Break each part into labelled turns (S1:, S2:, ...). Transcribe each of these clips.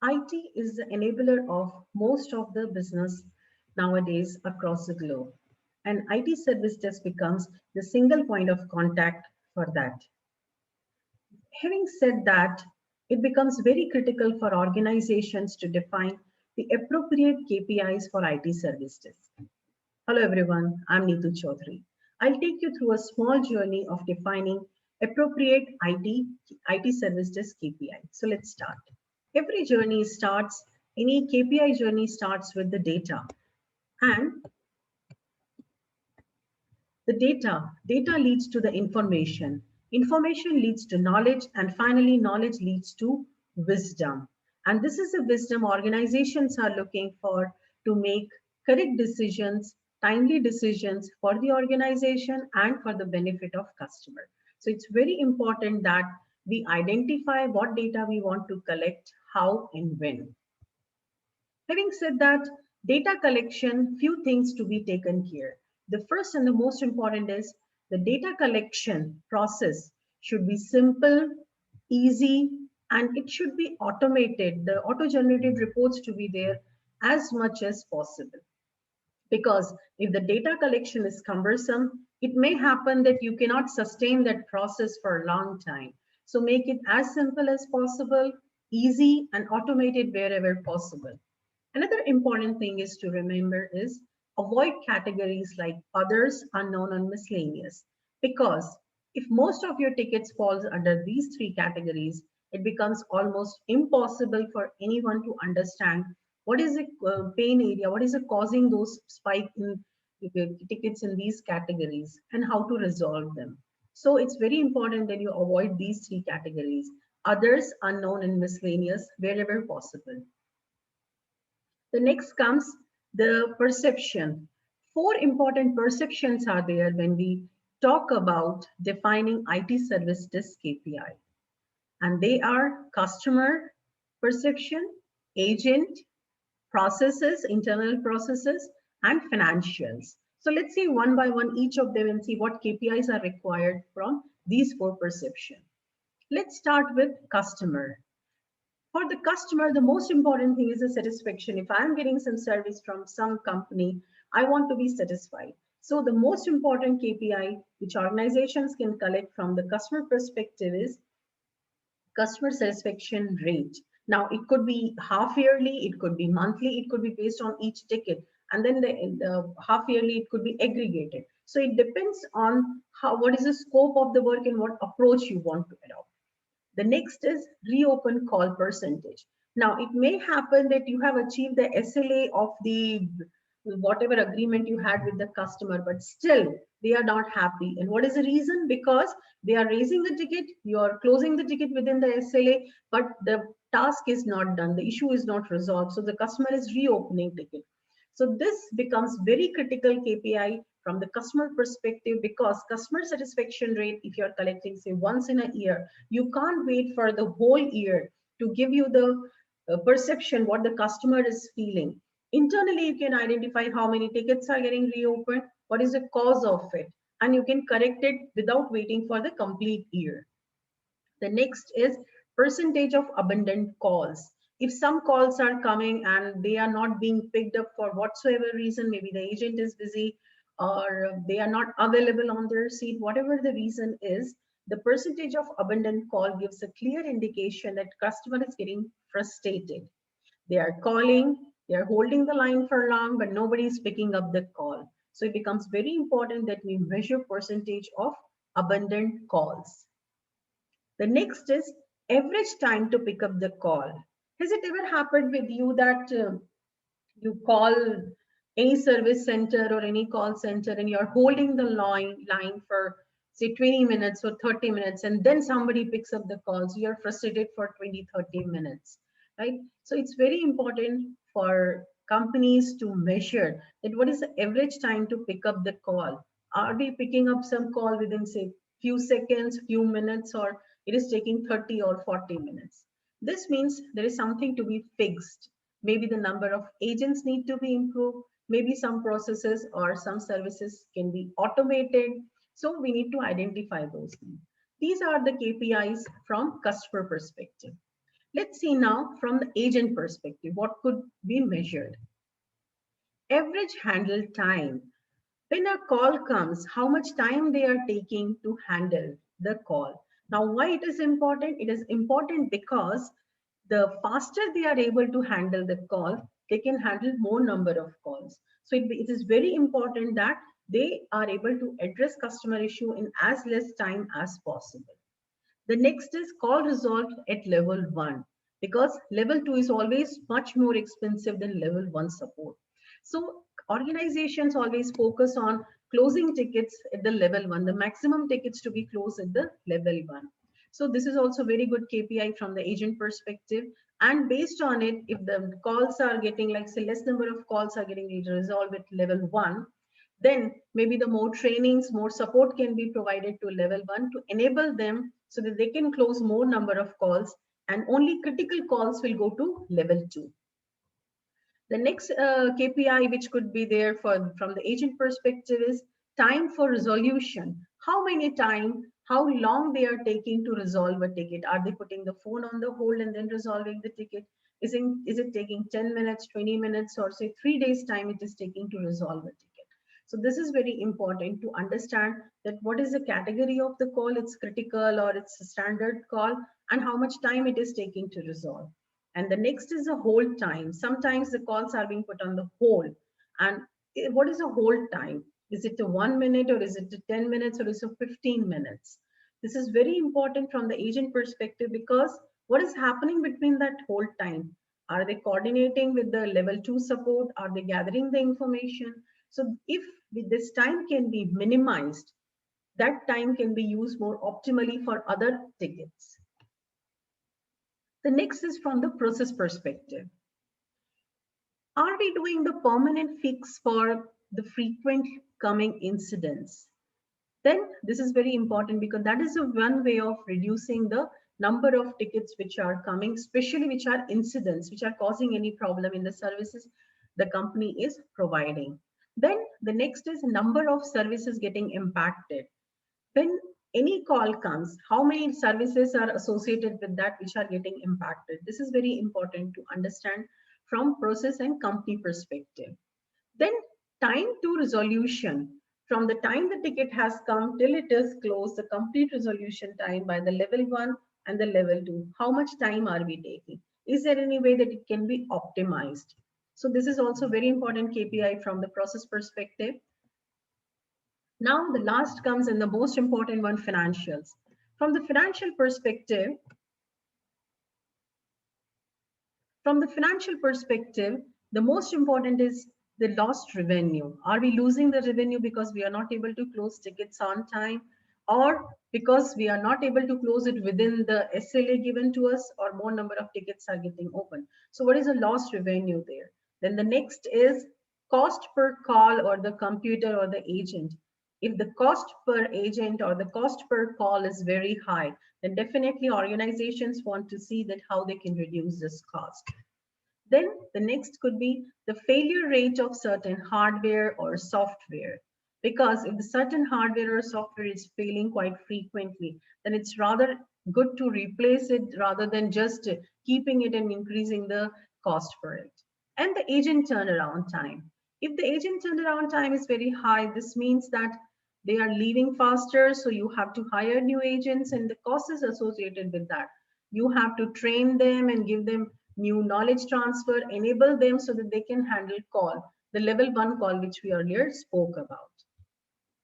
S1: IT is the enabler of most of the business nowadays across the globe. And IT service desk becomes the single point of contact for that. Having said that, it becomes very critical for organizations to define the appropriate KPIs for IT service desk. Hello everyone, I'm Neetu Chaudhary. I'll take you through a small journey of defining appropriate IT service desk KPI. So let's start. Every journey starts, any KPI journey starts with the data. And the data leads to the information leads to knowledge, and finally, knowledge leads to wisdom. And this is the wisdom organizations are looking for to make correct decisions, timely decisions for the organization and for the benefit of customer. So it's very important that we identify what data we want to collect, how and when. Having said that, data collection, few things to be taken here. The first and the most important is the data collection process should be simple, easy, and it should be automated. The auto-generated reports to be there as much as possible. Because if the data collection is cumbersome, it may happen that you cannot sustain that process for a long time. So make it as simple as possible, easy, and automated wherever possible. Another important thing is to remember is avoid categories like others, unknown, and miscellaneous. Because if most of your tickets falls under these three categories, it becomes almost impossible for anyone to understand what is the pain area, what is the causing those spike in tickets in these categories and how to resolve them. So it's very important that you avoid these three categories, others, unknown, and miscellaneous wherever possible. The next comes the perception. Four important perceptions are there when we talk about defining IT service desk KPI. And they are customer perception, agent, processes, internal processes, and financials. So let's see one by one each of them and see what KPIs are required from these four perceptions. Let's start with customer. For the customer, the most important thing is the satisfaction. If I'm getting some service from some company, I want to be satisfied. So the most important KPI which organizations can collect from the customer perspective is customer satisfaction rate. Now it could be half yearly, it could be monthly, it could be based on each ticket, and then the half yearly it could be aggregated. So it depends on how what is the scope of the work and what approach you want to adopt. The next is reopen call percentage. Now, it may happen that you have achieved the SLA of the whatever agreement you had with the customer, but still they are not happy. And what is the reason? Because they are raising the ticket, you are closing the ticket within the SLA, but the task is not done, the issue is not resolved. So the customer is reopening ticket. So this becomes very critical KPI from the customer perspective because customer satisfaction rate, if you're collecting say once in a year, you can't wait for the whole year to give you the perception what the customer is feeling. Internally, you can identify how many tickets are getting reopened, what is the cause of it, and you can correct it without waiting for the complete year. The next is percentage of abundant calls. If some calls are coming and they are not being picked up for whatsoever reason, maybe the agent is busy or they are not available on their seat, whatever the reason is, the percentage of abundant call gives a clear indication that customer is getting frustrated. They are calling, they are holding the line for long, but nobody is picking up the call. So it becomes very important that we measure percentage of abundant calls. The next is average time to pick up the call. Has it ever happened with you that you call any service center or any call center and you're holding the line for say 20 minutes or 30 minutes and then somebody picks up the call, so you're frustrated for 20, 30 minutes, right? So it's very important for companies to measure that what is the average time to pick up the call. Are we picking up some call within say few seconds, few minutes, or it is taking 30 or 40 minutes? This means there is something to be fixed. Maybe the number of agents need to be improved. Maybe some processes or some services can be automated. So we need to identify those things. These are the KPIs from customer perspective. Let's see now from the agent perspective, what could be measured. Average handle time. When a call comes, how much time they are taking to handle the call. Now, why it is important? It is important because the faster they are able to handle the call, they can handle more number of calls. So it is very important that they are able to address customer issue in as less time as possible. The next is call resolved at level 1, because level 2 is always much more expensive than level 1 support. So organizations always focus on closing tickets at the level 1, the maximum tickets to be closed at the level 1. So this is also very good KPI from the agent perspective. And based on it, if the calls are getting, like say, less number of calls are getting resolved at level 1, then maybe the more trainings, more support can be provided to level 1 to enable them so that they can close more number of calls, and only critical calls will go to level 2. The next KPI which could be there from the agent perspective is time for resolution. How many time, how long they are taking to resolve a ticket? Are they putting the phone on the hold and then resolving the ticket? Is it taking 10 minutes, 20 minutes, or say 3 days time it is taking to resolve a ticket? So this is very important to understand that what is the category of the call, it's critical or it's a standard call, and how much time it is taking to resolve. And the next is the hold time. Sometimes the calls are being put on the hold. And what is a hold time? Is it a 1 minute, or is it a 10 minutes, or is it 15 minutes? This is very important from the agent perspective, because what is happening between that hold time? Are they coordinating with the level 2 support? Are they gathering the information? So if this time can be minimized, that time can be used more optimally for other tickets. The next is from the process perspective. Are we doing the permanent fix for the frequent coming incidents? Then this is very important, because that is a one way of reducing the number of tickets which are coming, especially which are incidents, which are causing any problem in the services the company is providing. Then the next is number of services getting impacted. When any call comes, how many services are associated with that which are getting impacted? This is very important to understand from process and company perspective. Then time to resolution. From the time the ticket has come till it is closed, the complete resolution time by the level 1 and the level 2. How much time are we taking? Is there any way that it can be optimized? So this is also very important KPI from the process perspective. Now the last comes in the most important one, financials. From the financial perspective, the most important is the lost revenue. Are we losing the revenue because we are not able to close tickets on time, or because we are not able to close it within the SLA given to us, or more number of tickets are getting open? So what is the lost revenue there? Then the next is cost per call or the computer or the agent. If the cost per agent or the cost per call is very high, then definitely organizations want to see that how they can reduce this cost. Then the next could be the failure rate of certain hardware or software. Because if the certain hardware or software is failing quite frequently, then it's rather good to replace it rather than just keeping it and increasing the cost for it. And the agent turnaround time. If the agent turnaround time is very high, this means that they are leaving faster, so you have to hire new agents, and the cost is associated with that. You have to train them and give them new knowledge transfer, enable them so that they can handle call, the level 1 call which we earlier spoke about.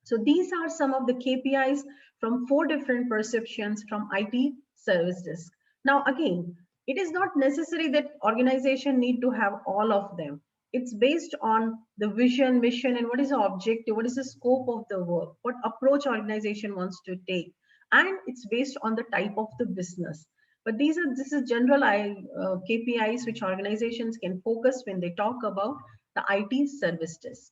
S1: So these are some of the KPIs from 4 different perceptions from IT service desk. Now again, it is not necessary that organization need to have all of them. It's based on the vision, mission, and what is the objective, what is the scope of the work, what approach organization wants to take, and it's based on the type of the business. But this is general KPIs which organizations can focus when they talk about the IT service desk.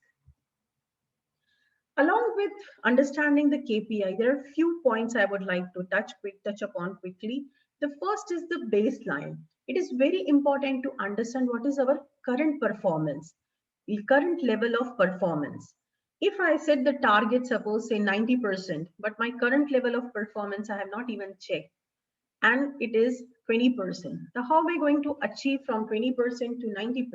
S1: Along with understanding the KPI, there are a few points I would like to touch upon quickly. The first is the baseline. It is very important to understand what is our current performance, the current level of performance. If I set the target, suppose say 90%, but my current level of performance I have not even checked, and it is 20%. Now, how am I going to achieve from 20% to 90%?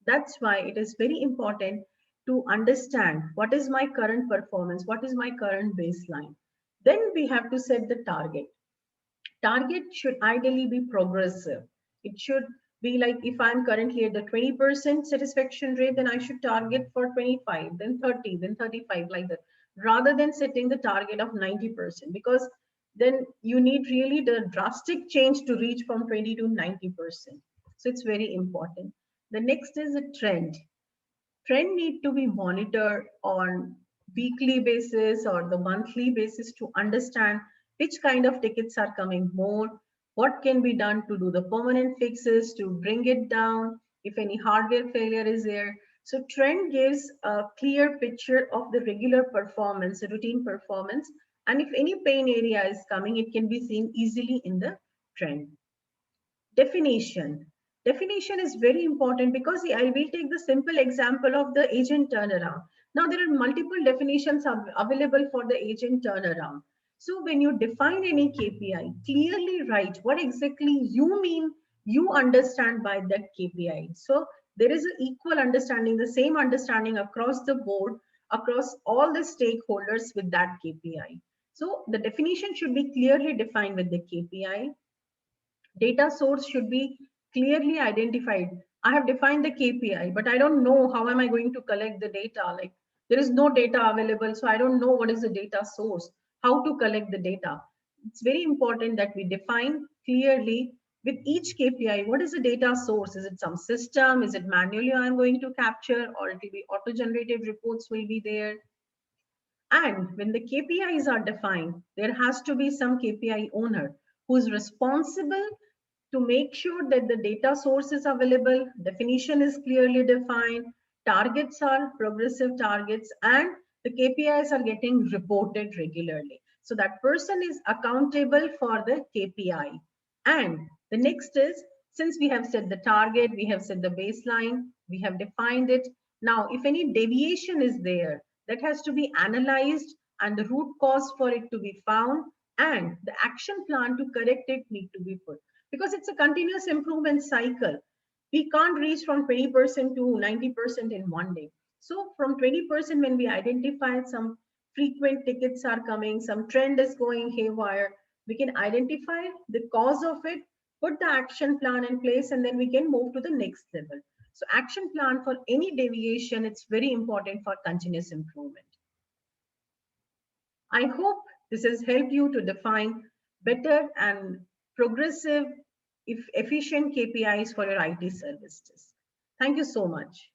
S1: That's why it is very important to understand what is my current performance, what is my current baseline. Then we have to set the target. Target should ideally be progressive. It should be like if I'm currently at the 20% satisfaction rate, then I should target for 25, then 30, then 35, like that, rather than setting the target of 90%, because then you need really the drastic change to reach from 20 to 90%. So it's very important. The next is a trend. Trend need to be monitored on weekly basis or the monthly basis to understand which kind of tickets are coming more, what can be done to do the permanent fixes to bring it down, if any hardware failure is there. So trend gives a clear picture of the regular performance, routine performance, and if any pain area is coming, it can be seen easily in the trend. Definition. Definition is very important because I will take the simple example of the agent turnaround. Now there are multiple definitions available for the agent turnaround. So when you define any KPI, clearly write what exactly you mean, you understand by that KPI. So there is an equal understanding, the same understanding across the board, across all the stakeholders with that KPI. So the definition should be clearly defined with the KPI. Data source should be clearly identified. I have defined the KPI, but I don't know how am I going to collect the data. Like there is no data available, so I don't know what is the data source, how to collect the data. It's very important that we define clearly with each KPI, what is the data source? Is it some system? Is it manually I'm going to capture, or it will be auto-generated reports will be there? And when the KPIs are defined, there has to be some KPI owner who is responsible to make sure that the data source is available, definition is clearly defined, targets are progressive targets, and the KPIs are getting reported regularly. So that person is accountable for the KPI. And the next is, since we have set the target, we have set the baseline, we have defined it. Now, if any deviation is there, that has to be analyzed and the root cause for it to be found, and the action plan to correct it need to be put, because it's a continuous improvement cycle. We can't reach from 20% to 90% in one day. So from 20%, when we identify some frequent tickets are coming, some trend is going haywire, we can identify the cause of it, put the action plan in place, and then we can move to the next level. So action plan for any deviation, it's very important for continuous improvement. I hope this has helped you to define better and progressive, if efficient KPIs for your IT services. Thank you so much.